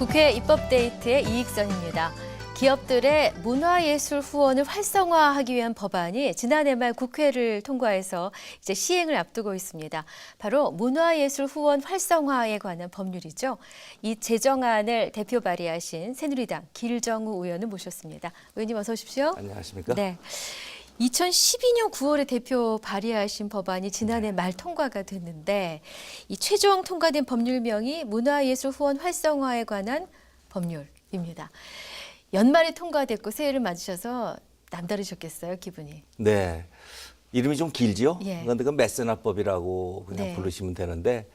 국회 입법데이트의 이익선입니다. 기업들의 문화예술 후원을 활성화하기 위한 법안이 지난해 말 국회를 통과해서 이제 시행을 앞두고 있습니다. 바로 문화예술 후원 활성화에 관한 법률이죠. 이 제정안을 대표 발의하신 새누리당 길정우 의원을 모셨습니다. 의원님 어서 오십시오. 안녕하십니까? 네. 2012년 9월에 대표 발의하신 법안이 지난해 말 통과가 됐는데 이 최종 통과된 법률명이 문화예술 후원 활성화에 관한 법률입니다. 연말에 통과됐고 새해를 맞으셔서 남다르셨겠어요, 기분이? 네. 이름이 좀 길지요? 예. 그런데 그 메세나법이라고 그냥 네. 부르시면 되는데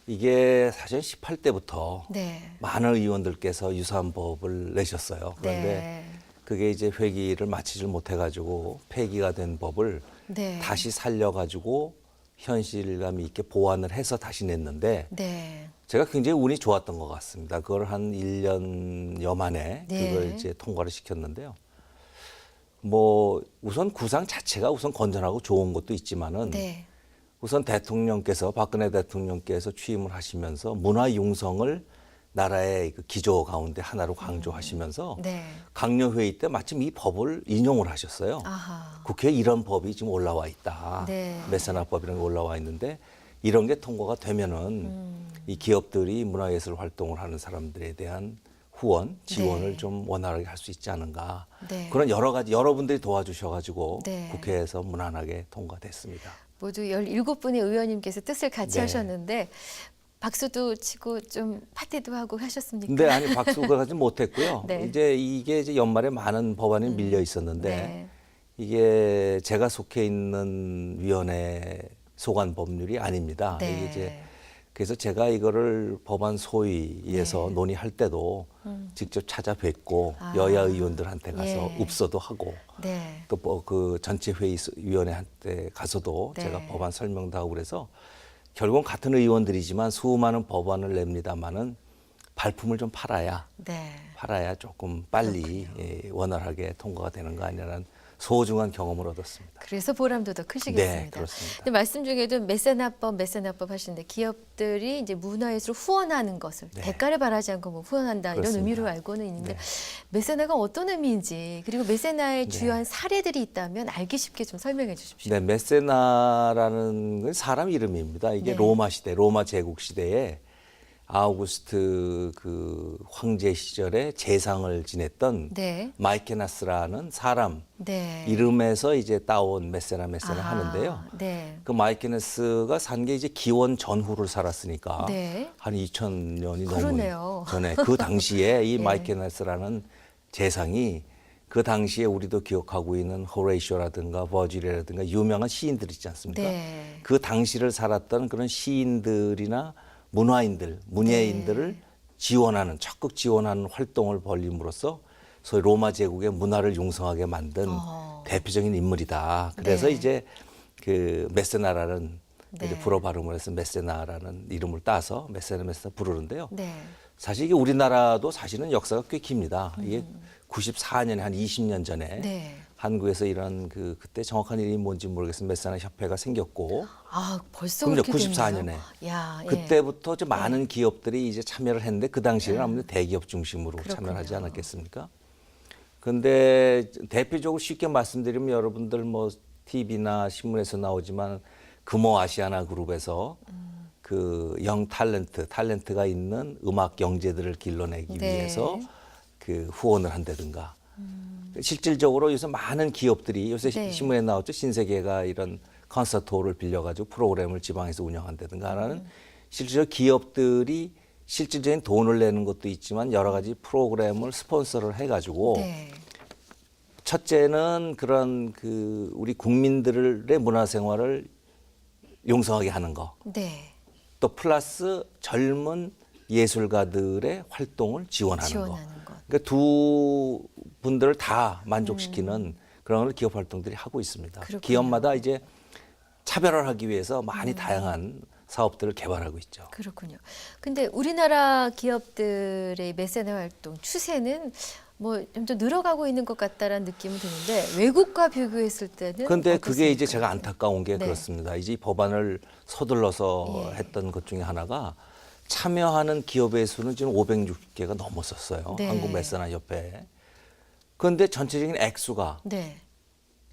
이게 사실 18대부터 네. 많은 의원들께서 유사한 법을 내셨어요. 그런데 네. 그게 이제 회기를 마치질 못해가지고 폐기가 된 법을 네. 다시 살려가지고 현실감 있게 보완을 해서 다시 냈는데 네. 제가 굉장히 운이 좋았던 것 같습니다. 그걸 한 1년여 만에 네. 그걸 이제 통과를 시켰는데요. 뭐 우선 구상 자체가 우선 건전하고 좋은 것도 있지만은 네. 우선 대통령께서 박근혜 대통령께서 취임을 하시면서 문화 융성을 나라의 그 기조 가운데 하나로 강조하시면서 네. 강요회의 때 마침 이 법을 인용을 하셨어요. 아하. 국회에 이런 법이 지금 올라와 있다. 네. 메세나법이라는 게 올라와 있는데 이런 게 통과가 되면은 이 기업들이 문화예술 활동을 하는 사람들에 대한 후원, 지원을 네. 좀 원활하게 할 수 있지 않은가. 네. 그런 여러 가지 여러분들이 도와주셔가지고 네. 국회에서 무난하게 통과됐습니다. 모두 17분의 의원님께서 뜻을 같이 네. 하셨는데 박수도 치고 좀 파티도 하고 하셨습니까? 근데 아니 박수가 가지 못했고요. 네. 이제 이게 이제 연말에 많은 법안이 밀려 있었는데 네. 이게 제가 속해 있는 위원회 소관 법률이 아닙니다. 네. 이게 이제 그래서 제가 이거를 법안 소위에서 네. 논의할 때도 직접 찾아뵙고 아. 여야 의원들한테 가서 예. 읍소도 하고 네. 또 그 전체 회의 위원회한테 가서도 네. 제가 법안 설명도 하고 그래서 결국은 같은 의원들이지만 수많은 법안을 냅니다마는 발품을 좀 팔아야 네. 조금 빨리 원활하게 통과가 되는 거 아니냐는 소중한 경험을 얻었습니다. 그래서 보람도 더 크시겠습니다. 네, 그렇습니다. 근데 말씀 중에도 메세나법 하시는데 기업들이 이제 문화예술 후원하는 것을 네. 대가를 바라지 않고 뭐 후원한다 이런 그렇습니다. 의미로 알고는 있는데 네. 메세나가 어떤 의미인지 그리고 메세나의 네. 주요한 사례들이 있다면 알기 쉽게 좀 설명해 주십시오. 네, 메세나라는 건 사람 이름입니다. 이게 네. 로마 시대, 로마 제국 시대에 아우구스트 그 황제 시절에 재상을 지냈던 네. 마이케나스라는 사람 네. 이름에서 이제 따온 메세나 하는데요. 네. 그 마이케나스가 산 게 이제 기원 전후를 살았으니까 네. 한 2000년이 그러네요. 넘은 전에 그 당시에 이 예. 마이케나스라는 재상이 그 당시에 우리도 기억하고 있는 호레이쇼라든가 버질이라든가 유명한 시인들 있지 않습니까? 네. 그 당시를 살았던 그런 시인들이나 문화인들, 문예인들을 네. 지원하는 적극 지원하는 활동을 벌림으로써 소위 로마 제국의 문화를 융성하게 만든 대표적인 인물이다. 그래서 네. 이제 그 메세나라는 네. 이제 불어 발음을 해서 메세나라는 이름을 따서 메세나 부르는데요. 네. 사실 이게 우리나라도 사실은 역사가 꽤 깁니다. 이게 94년에 한 20년 전에 네. 한국에서 이런 그때 정확한 이름이 뭔지 모르겠으면 메세나 협회가 생겼고 아, 벌써 그럼요, 그렇게 94년에. 됐네요. 야, 예. 그때부터 좀 많은 기업들이 이제 참여를 했는데 그 당시에는 아무래도 대기업 중심으로 그렇군요. 참여를 하지 않았겠습니까? 근데 대표적으로 쉽게 말씀드리면 여러분들 뭐 TV나 신문에서 나오지만 금호 아시아나 그룹에서 그 영 탤런트가 있는 음악 영재들을 길러내기 네. 위해서 그 후원을 한다든가 실질적으로 요새 많은 기업들이 요새 네. 신문에 나왔죠. 신세계가 이런 콘서트홀을 빌려가지고 프로그램을 지방에서 운영한다든가 하는 실질적 기업들이 실질적인 돈을 내는 것도 있지만 여러 가지 프로그램을 스폰서를 해가지고 네. 첫째는 그런 그 우리 국민들의 문화생활을 용성하게 하는 거. 네. 또 플러스 젊은 예술가들의 활동을 지원하는 거. 지원하는 것. 그러니까 두 분들을 다 만족시키는 그런 기업 활동들이 하고 있습니다. 그렇군요. 기업마다 이제 차별화를 하기 위해서 많이 다양한 사업들을 개발하고 있죠. 그렇군요. 근데 우리나라 기업들의 메세나 활동 추세는 뭐 점점 늘어가고 있는 것 같다라는 느낌은 드는데 외국과 비교했을 때는 그런데 어떻습니까? 그게 이제 제가 안타까운 게 네. 그렇습니다. 이제 이 법안을 서둘러서 예. 했던 것 중에 하나가 참여하는 기업의 수는 지금 560개가 넘었었어요. 네. 한국 메세나 협회에. 그런데 전체적인 액수가 네.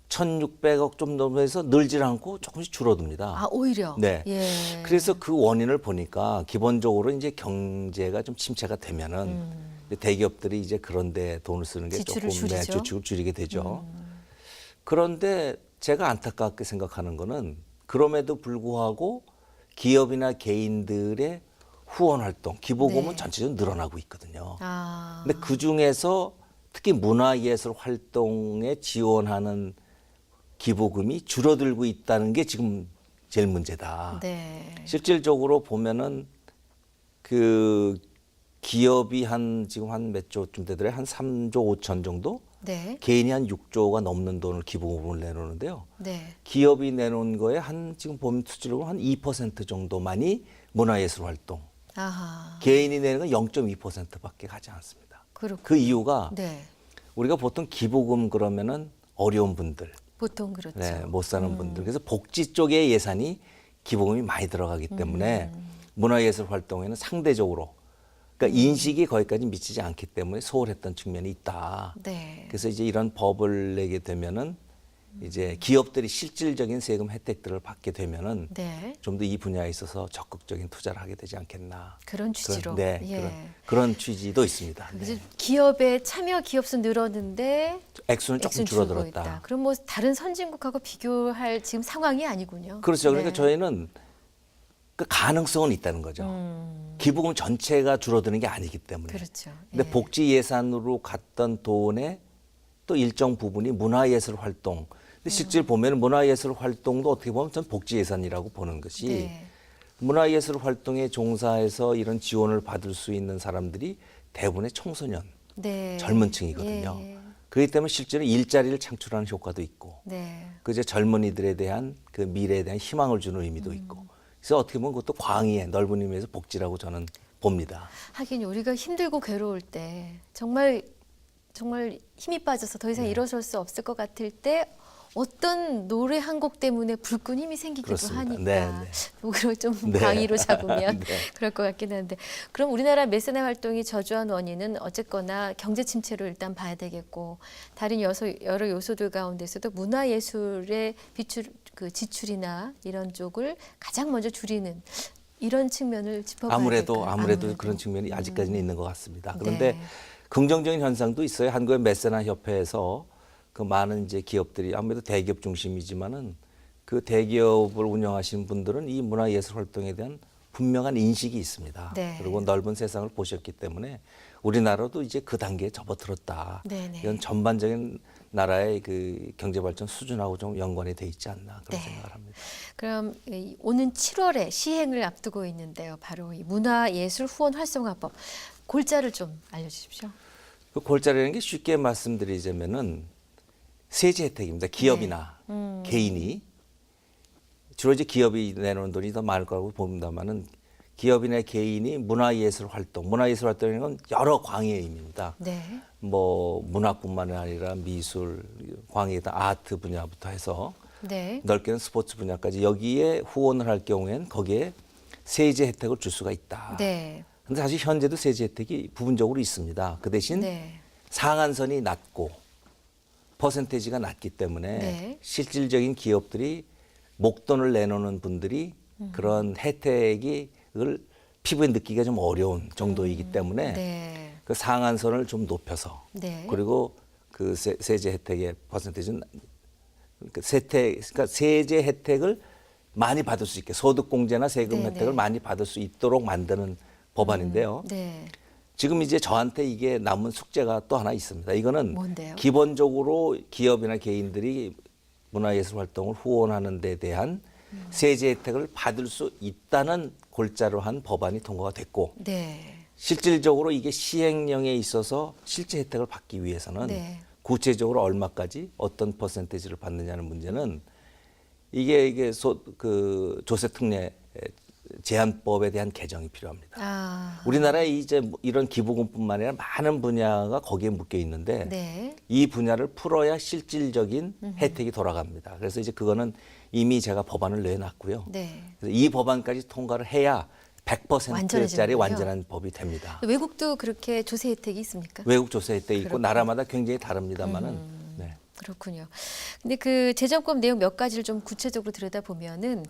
1,600억 좀 넘어서 늘질 않고 조금씩 줄어듭니다. 아, 오히려. 네. 예. 그래서 그 원인을 보니까 기본적으로 이제 경제가 좀 침체가 되면은 이제 대기업들이 이제 그런데 돈을 쓰는 게 지출을 조금 줄이죠. 지출을 줄이게 되죠. 그런데 제가 안타깝게 생각하는 거는 그럼에도 불구하고 기업이나 개인들의 후원 활동, 기부금은 네. 전체적으로 늘어나고 있거든요. 아. 근데 그 중에서 특히 문화예술 활동에 지원하는 기부금이 줄어들고 있다는 게 지금 제일 문제다. 네. 실질적으로 보면은 그 기업이 지금 한 몇 조쯤 되더래 한 3조 5천 정도? 네. 개인이 한 6조가 넘는 돈을 기부금을 내놓는데요. 네. 기업이 내놓은 거에 지금 보면 수치로 한 2% 정도만이 문화예술 활동. 아하. 개인이 내는 건 0.2%밖에 가지 않습니다. 그렇고. 그 이유가 네. 우리가 보통 기부금 그러면은 어려운 분들, 보통 그렇죠. 네, 못 사는 분들. 그래서 복지 쪽에 예산이 기부금이 많이 들어가기 때문에 문화예술 활동에는 상대적으로 그러니까 인식이 거기까지 미치지 않기 때문에 소홀했던 측면이 있다. 네. 그래서 이제 이런 법을 내게 되면은 이제 기업들이 실질적인 세금 혜택들을 받게 되면은 네. 좀 더 이 분야에 있어서 적극적인 투자를 하게 되지 않겠나. 그런 취지로. 네, 예. 그런 취지도 있습니다. 그래서 네. 기업의 참여 기업 수 늘었는데 액수는 조금 액수는 줄고 줄어들었다. 있다. 그럼 뭐 다른 선진국하고 비교할 지금 상황이 아니군요. 그렇죠. 그러니까 네. 저희는 그 가능성은 있다는 거죠. 기부금 전체가 줄어드는 게 아니기 때문에. 그렇죠. 근데 예. 복지 예산으로 갔던 돈의 또 일정 부분이 문화예술 활동. 근데 실제 보면 문화예술 활동도 어떻게 보면 전 복지 예산이라고 보는 것이 네. 문화예술 활동에 종사해서 이런 지원을 받을 수 있는 사람들이 대부분의 청소년, 네. 젊은 층이거든요. 예. 그렇기 때문에 실제로 일자리를 창출하는 효과도 있고 네. 그 이제 젊은이들에 대한 그 미래에 대한 희망을 주는 의미도 있고 그래서 어떻게 보면 그것도 광의의 넓은 의미에서 복지라고 저는 봅니다. 하긴 우리가 힘들고 괴로울 때 정말 힘이 빠져서 더 네. 이상 일어설 수 없을 것 같을 때 어떤 노래 한 곡 때문에 불끈 힘이 생기기도 그렇습니다. 하니까 네, 네. 그걸 좀 네. 광의로 잡으면 네. 그럴 것 같긴 한데 그럼 우리나라 메세나 활동이 저조한 원인은 어쨌거나 경제 침체로 일단 봐야 되겠고 다른 여러 요소들 가운데서도 문화예술의 지출이나 이런 쪽을 가장 먼저 줄이는 이런 측면을 짚어봐야 될까요? 아무래도 그런 측면이 아직까지는 있는 것 같습니다. 그런데 네. 긍정적인 현상도 있어요. 한국의 메세나 협회에서 그 많은 이제 기업들이 아무래도 대기업 중심이지만은 그 대기업을 운영하시는 분들은 이 문화예술 활동에 대한 분명한 인식이 있습니다. 네. 그리고 넓은 세상을 보셨기 때문에 우리나라도 이제 그 단계에 접어들었다. 네네. 이건 전반적인 나라의 그 경제 발전 수준하고 좀 연관이 돼 있지 않나 그런 네. 생각을 합니다. 그럼 오는 7월에 시행을 앞두고 있는데요. 바로 이 문화예술 후원 활성화법 골자를 좀 알려주십시오. 그 골자라는 게 쉽게 말씀드리자면은 세제 혜택입니다. 기업이나 개인이 주로 이제 기업이 내놓은 돈이 더 많을 거라고 봅니다만은 기업이나 개인이 문화예술 활동이라는 건 여러 광의의 의미입니다. 네. 뭐 문화뿐만 아니라 미술, 광의 아트 분야부터 해서 네. 넓게는 스포츠 분야까지 여기에 후원을 할 경우에는 거기에 세제 혜택을 줄 수가 있다. 네. 근데 사실 현재도 세제 혜택이 부분적으로 있습니다. 그 대신 네. 상한선이 낮고 퍼센테이지가 낮기 때문에 네. 실질적인 기업들이 목돈을 내놓는 분들이 그런 혜택을 피부에 느끼기가 좀 어려운 정도이기 때문에 네. 그 상한선을 좀 높여서 네. 그리고 그 세제 혜택의 퍼센테이지는 그러니까 세제 혜택을 많이 받을 수 있게 소득공제나 세금 네, 혜택을 네. 많이 받을 수 있도록 만드는 법안인데요. 네. 지금 이제 저한테 이게 남은 숙제가 또 하나 있습니다. 이거는 뭔데요? 기본적으로 기업이나 개인들이 문화예술 활동을 후원하는 데 대한 세제 혜택을 받을 수 있다는 골자로 한 법안이 통과가 됐고 네. 실질적으로 이게 시행령에 있어서 실제 혜택을 받기 위해서는 네. 구체적으로 얼마까지 어떤 퍼센테이지를 받느냐는 문제는 이게 그 조세특례 제한법에 대한 개정이 필요합니다. 아. 우리나라에 이제 이런 기부금뿐만 아니라 많은 분야가 거기에 묶여 있는데 네. 이 분야를 풀어야 실질적인 혜택이 돌아갑니다. 그래서 이제 그거는 이미 제가 법안을 내놨고요. 네. 그래서 이 법안까지 통과를 해야 100%짜리 완전해지는군요. 완전한 법이 됩니다. 외국도 그렇게 조세 혜택이 있습니까? 외국 조세 혜택이 있고 그렇군요. 나라마다 굉장히 다릅니다만은 네. 그렇군요. 근데 그 재정법 내용 몇 가지를 좀 구체적으로 들여다보면은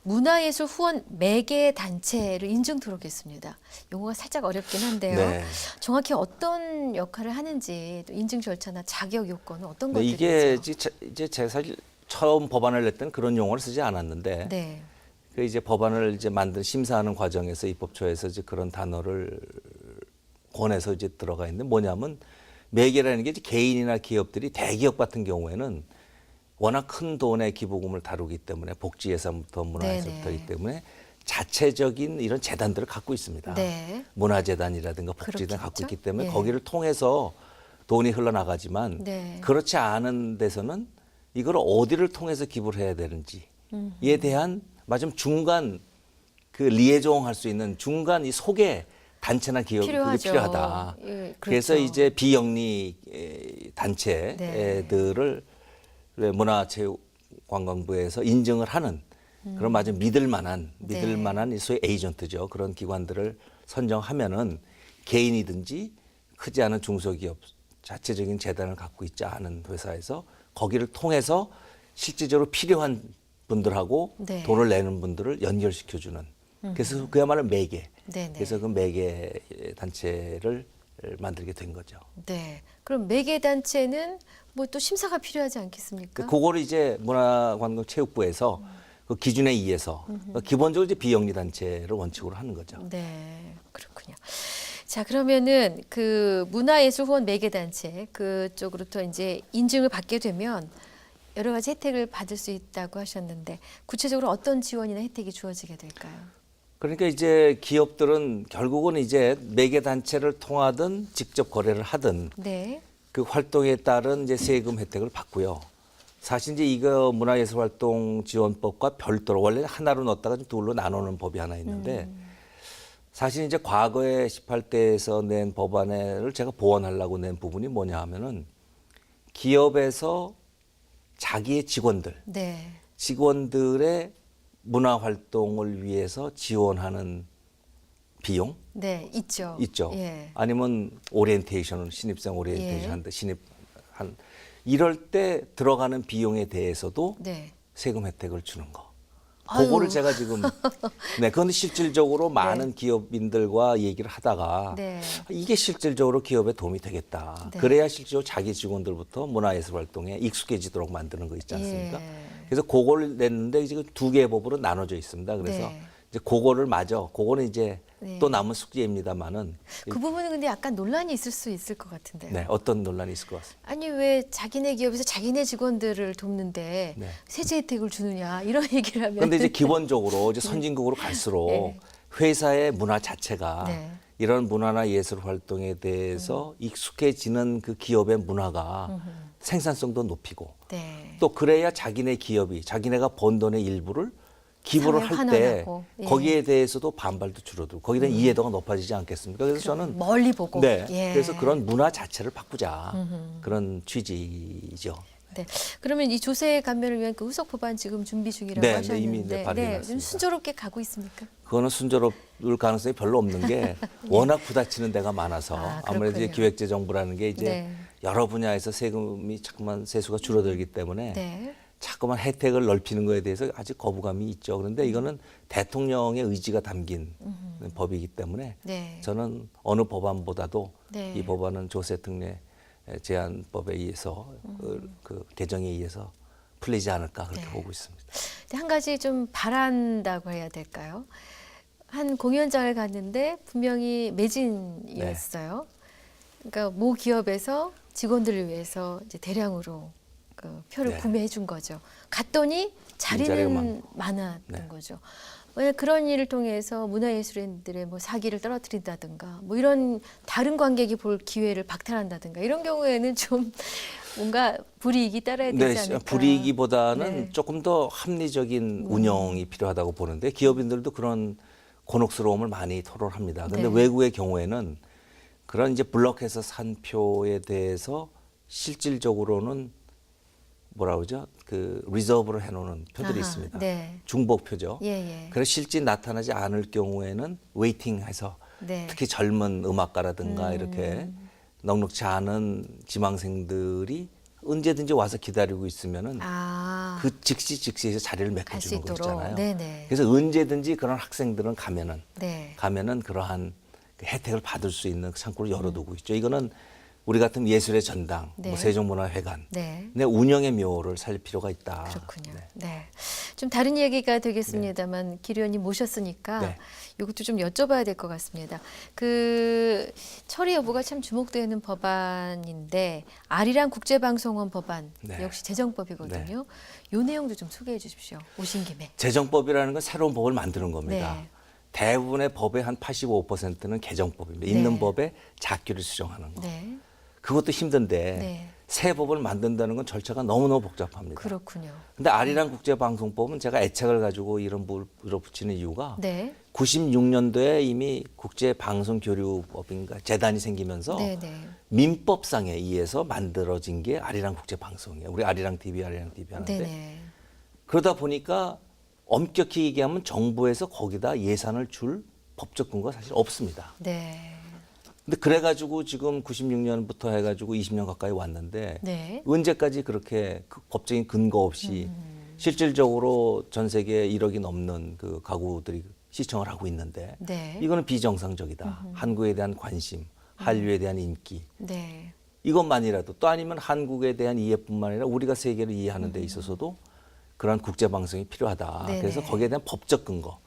문화예술 후원 매개 단체를 인증 등록했습니다. 용어가 살짝 어렵긴 한데요. 네. 정확히 어떤 역할을 하는지 또 인증 절차나 자격 요건은 어떤 네, 것들이죠? 이게 이제 제가 사실 처음 법안을 낼 때는 그런 용어를 쓰지 않았는데 네. 그 이제 법안을 이제 만든 심사하는 과정에서 입법처에서 이제 그런 단어를 권해서 이제 들어가 있는데 뭐냐면 매개라는 게 이제 개인이나 기업들이 대기업 같은 경우에는 워낙 큰 돈의 기부금을 다루기 때문에 복지 예산부터 문화예산부터 네네. 하기 때문에 자체적인 이런 재단들을 갖고 있습니다. 네. 문화재단이라든가 복지재단 갖고 그렇겠죠? 있기 때문에 예. 거기를 통해서 돈이 흘러나가지만 네. 그렇지 않은 데서는 이걸 어디를 통해서 기부를 해야 되는지에 대한 마침 중간 그 리에종 할 수 있는 중간 이 소개 단체나 기업 그게 필요하죠. 필요하다. 예, 그렇죠. 그래서 이제 비영리 네. 단체들을 문화체육관광부에서 인증을 하는 그런 아주 믿을 만한 이 소위 에이전트죠. 그런 기관들을 선정하면은 개인이든지 크지 않은 중소기업 자체적인 재단을 갖고 있지 않은 회사에서 거기를 통해서 실질적으로 필요한 분들하고 네. 돈을 내는 분들을 연결시켜주는 그래서 그야말로 매개. 네네. 그래서 그 매개 단체를 만들게 된 거죠. 네. 그럼 매개 단체는 뭐 또 심사가 필요하지 않겠습니까? 그거를 이제 문화관광체육부에서 그 기준에 의해서 기본적으로 이제 비영리 단체를 원칙으로 하는 거죠. 네, 그렇군요. 자, 그러면은 그 문화예술 후원 매개 단체 그쪽으로부터 이제 인증을 받게 되면 여러 가지 혜택을 받을 수 있다고 하셨는데 구체적으로 어떤 지원이나 혜택이 주어지게 될까요? 그러니까 이제 기업들은 결국은 이제 매개 단체를 통하든 직접 거래를 하든 네, 그 활동에 따른 이제 세금 혜택을 받고요. 사실 이제 이거 문화예술활동지원법과 별도로 원래 하나로 넣었다가 좀 둘로 나누는 법이 하나 있는데 사실 이제 과거에 18대에서 낸 법안을 제가 보완하려고 낸 부분이 뭐냐 하면은 기업에서 자기의 네, 직원들의 문화 활동을 위해서 지원하는 비용 네, 있죠. 있죠. 예, 아니면 오리엔테이션 신입생 오리엔테이션 예. 한다 한 이럴 때 들어가는 비용에 대해서도 네. 세금 혜택을 주는 거. 아유. 그거를 제가 지금 그건 실질적으로 많은 기업인들과 얘기를 하다가 네. 이게 실질적으로 기업에 도움이 되겠다. 네. 그래야 실제로 자기 직원들부터 문화예술 활동에 익숙해지도록 만드는 거 있지 않습니까? 예. 그래서 그걸 냈는데 지금 두 개의 법으로 나눠져 있습니다. 그래서 네. 이제 그거는 이제 네. 또 남은 숙제입니다만은 그 부분은 근데 약간 논란이 있을 수 있을 것 같은데요. 네, 어떤 논란이 있을 것 같습니다. 아니 왜 자기네 기업에서 자기네 직원들을 돕는데 네. 세제 혜택을 주느냐 이런 얘기를 하면 그런데 이제 기본적으로 이제 선진국으로 갈수록 네. 회사의 문화 자체가 네. 이런 문화나 예술 활동에 대해서 익숙해지는 그 기업의 문화가 생산성도 높이고 네. 또 그래야 자기네 기업이 자기네가 번 돈의 일부를 기부를 사회에 할 때 환원하고, 예. 거기에 대해서도 반발도 줄어들고 거기에 대한 이해도가 높아지지 않겠습니까? 그래서 저는 멀리 보고. 네, 예. 그래서 그런 문화 자체를 바꾸자 그런 취지죠. 네. 그러면 이 조세 감면을 위한 그 후속 법안 지금 준비 중이라고 네, 네, 하셨는데, 이미 네, 발의해놨습니다. 좀 순조롭게 가고 있습니까? 그거는 순조로울 가능성이 별로 없는 게 워낙 부딪히는 데가 많아서 아, 아무래도 이제 그렇군요. 기획재정부라는 게 이제 네. 여러 분야에서 세금이 자꾸만 세수가 줄어들기 때문에 네. 자꾸만 혜택을 넓히는 거에 대해서 아직 거부감이 있죠. 그런데 이거는 대통령의 의지가 담긴 법이기 때문에 네. 저는 어느 법안보다도 네. 이 법안은 조세특례 제한법에 의해서 그 개정에 의해서 풀리지 않을까 그렇게 네. 보고 있습니다. 근데 한 가지 좀 바란다고 해야 될까요? 한 공연장을 갔는데 분명히 매진이었어요. 그러니까 모 기업에서 직원들을 위해서 이제 대량으로 그 표를 네. 구매해 준 거죠. 갔더니 일자리가 자리는 많았던 네. 거죠. 만약 그런 일을 통해서 문화예술인들의 뭐 사기를 떨어뜨린다든가 뭐 이런 다른 관객이 볼 기회를 박탈한다든가 이런 경우에는 좀 뭔가 불이익이 따라야 되지 않을까. 불이익보다는 네. 조금 더 합리적인 운영이 필요하다고 보는데 기업인들도 그런 곤혹스러움을 많이 토로합니다. 그런데 네. 외국의 경우에는 그런 이제 블럭해서 산 표에 대해서 실질적으로는 뭐라 그러죠? 그 리저브를 해놓는 표들이 아하, 있습니다. 네. 중복표죠. 예, 예. 그래서 실제 나타나지 않을 경우에는 웨이팅해서 네. 특히 젊은 음악가라든가 이렇게 넉넉지 않은 지망생들이 언제든지 와서 기다리고 있으면은 아, 그 즉시에서 자리를 갈 수 메꿔주는 거 있도록. 있잖아요. 네네. 그래서 언제든지 그런 학생들은 네. 가면은 그러한 그 혜택을 받을 수 있는 창구를 열어두고 있죠. 이거는 우리 같은 예술의 전당, 네. 뭐 세종문화회관, 네. 내 운영의 묘를 살릴 필요가 있다. 그렇군요. 네. 네. 좀 다른 얘기가 되겠습니다만 김 의원님 모셨으니까 네. 이것도 좀 여쭤봐야 될 것 같습니다. 그 처리 여부가 참 주목되는 법안인데 아리랑 국제방송원 법안 네. 역시 재정법이거든요. 요 내용도 좀 소개해 주십시오. 오신 김에. 재정법이라는 건 새로운 법을 만드는 겁니다. 네. 대부분의 법의 한 85%는 개정법입니다. 네. 있는 법에 작규를 수정하는 거. 네. 그것도 힘든데 네. 새 법을 만든다는 건 절차가 너무너무 복잡합니다. 그렇군요. 근데 아리랑 국제방송법은 제가 애착을 가지고 이런 부를 붙이는 이유가 네. 96년도에 이미 국제방송교류법인가 재단이 생기면서 네, 네. 민법상에 의해서 만들어진 게 아리랑 국제방송이에요. 우리 아리랑 TV 하는데 네, 네. 그러다 보니까 엄격히 얘기하면 정부에서 거기다 예산을 줄 법적 근거가 사실 없습니다. 네. 근데 그래가지고 지금 96년부터 해가지고 20년 가까이 왔는데 네. 언제까지 그렇게 그 법적인 근거 없이 실질적으로 전 세계 1억이 넘는 그 가구들이 시청을 하고 있는데 네. 이거는 비정상적이다. 한국에 대한 관심, 한류에 대한 인기 네. 이것만이라도 또 아니면 한국에 대한 이해뿐만 아니라 우리가 세계를 이해하는 데 있어서도 그런 국제 방송이 필요하다. 네네. 그래서 거기에 대한 법적 근거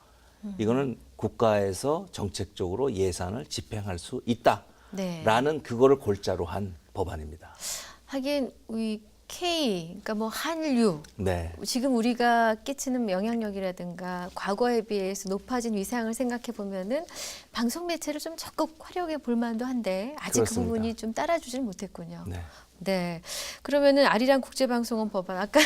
이거는 국가에서 정책적으로 예산을 집행할 수 있다라는 네. 그거를 골자로 한 법안입니다. 하긴 우리 K, 그러니까 뭐 한류, 네. 지금 우리가 끼치는 영향력이라든가 과거에 비해서 높아진 위상을 생각해 보면은 방송 매체를 좀 적극 활용해 볼 만도 한데 아직 그렇습니다. 그 부분이 좀 따라주질 못했군요. 네. 네. 그러면은 아리랑 국제방송원 법안 아까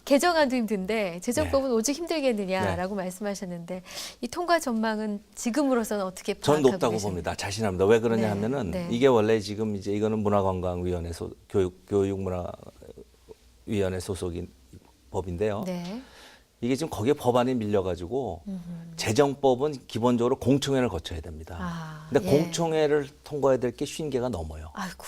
개정안도 힘든데 재정법은 오직 힘들겠느냐라고 말씀하셨는데 이 통과 전망은 지금으로서는 어떻게 저는 파악하고 높다고 계십니까? 봅니다. 자신합니다. 왜 그러냐 네, 하면은 네. 이게 원래 지금 이제 이거는 문화관광위원회 교육문화위원회 소속인 법인데요. 네. 이게 지금 거기에 법안이 밀려가지고 재정법은 기본적으로 공청회를 거쳐야 됩니다. 아, 근데 예. 공청회를 통과해야 될 게 50개가 넘어요. 아이고.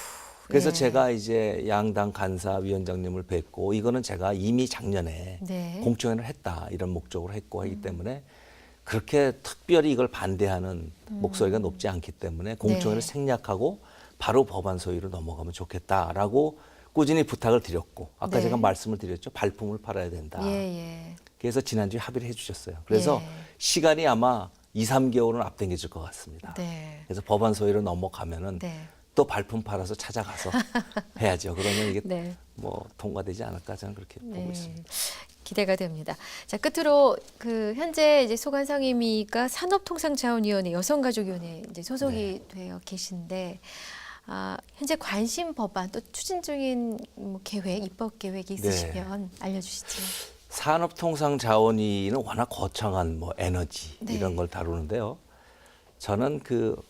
그래서 예. 제가 이제 양당 간사 위원장님을 뵙고 이거는 제가 이미 작년에 네. 공청회를 했다 이런 목적으로 했고 하기 때문에 그렇게 특별히 이걸 반대하는 목소리가 높지 않기 때문에 공청회를 네. 생략하고 바로 법안 소위로 넘어가면 좋겠다라고 꾸준히 부탁을 드렸고 아까 네. 제가 말씀을 드렸죠. 발품을 팔아야 된다. 예, 예. 그래서 지난주에 합의를 해주셨어요. 그래서 예. 시간이 아마 2, 3개월은 앞당겨질 것 같습니다. 네. 그래서 법안 소위로 넘어가면은 네. 또 발품 팔아서 찾아가서 해야죠. 그러면 이게 네. 뭐 통과되지 않을까 저는 그렇게 보고 네. 있습니다. 기대가 됩니다. 자, 끝으로 그 현재 이제 소관 상임위가 산업통상자원위원회 여성가족위원회 이제 소속이 네. 되어 계신데 현재 관심 법안 또 추진 중인 뭐 계획, 입법 계획이 있으시면 알려주시죠. 산업통상자원위는 워낙 거창한 뭐 에너지 네. 이런 걸 다루는데요. 저는 그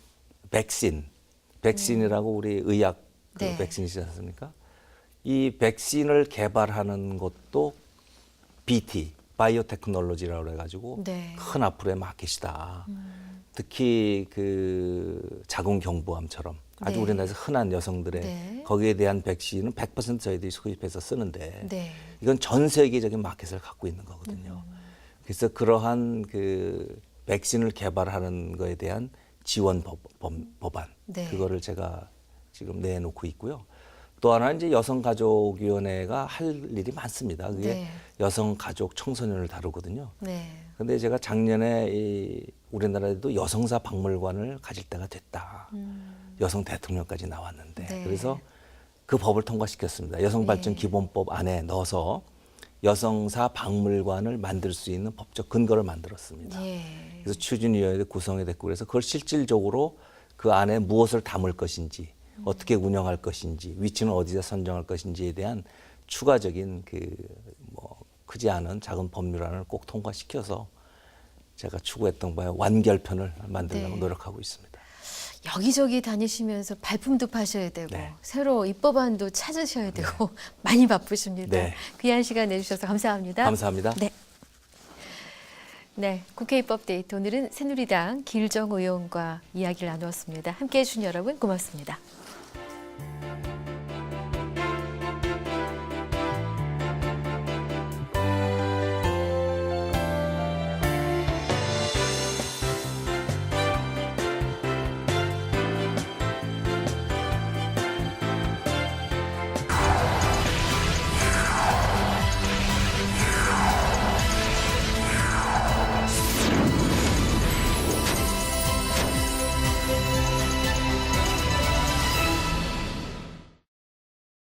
백신이라고 우리 의약 그 네. 백신이지 않습니까? 이 백신을 개발하는 것도 BT, 바이오테크놀로지라고 해가지고 네. 큰 앞으로의 마켓이다. 특히 그 자궁경부암처럼 아주 네. 우리나라에서 흔한 여성들의 네. 거기에 대한 백신은 100% 저희들이 수입해서 쓰는데 네. 이건 전 세계적인 마켓을 갖고 있는 거거든요. 그래서 그러한 그 백신을 개발하는 거에 대한 지원 법안 네. 그거를 제가 지금 내놓고 있고요. 또 하나는 이제 여성가족위원회가 할 일이 많습니다. 그게 네. 여성가족 청소년을 다루거든요. 네. 근데 제가 작년에 이 우리나라에도 여성사 박물관을 가질 때가 됐다. 여성 대통령까지 나왔는데 네. 그래서 그 법을 통과시켰습니다. 여성발전 네. 기본법 안에 넣어서 여성사 박물관을 만들 수 있는 법적 근거를 만들었습니다. 예. 그래서 추진위원회도 구성이 됐고 그래서 그걸 실질적으로 그 안에 무엇을 담을 것인지 어떻게 운영할 것인지 위치는 어디다 선정할 것인지에 대한 추가적인 그 뭐 크지 않은 작은 법률안을 꼭 통과시켜서 제가 추구했던 바에 완결편을 만들려고 네. 노력하고 있습니다. 여기저기 다니시면서 발품도 파셔야 되고 네. 새로 입법안도 찾으셔야 되고 많이 바쁘십니다. 네. 귀한 시간 내주셔서 감사합니다. 감사합니다. 네. 네, 국회 입법데이트 오늘은 새누리당 길정 의원과 이야기를 나누었습니다. 함께해 주신 여러분 고맙습니다.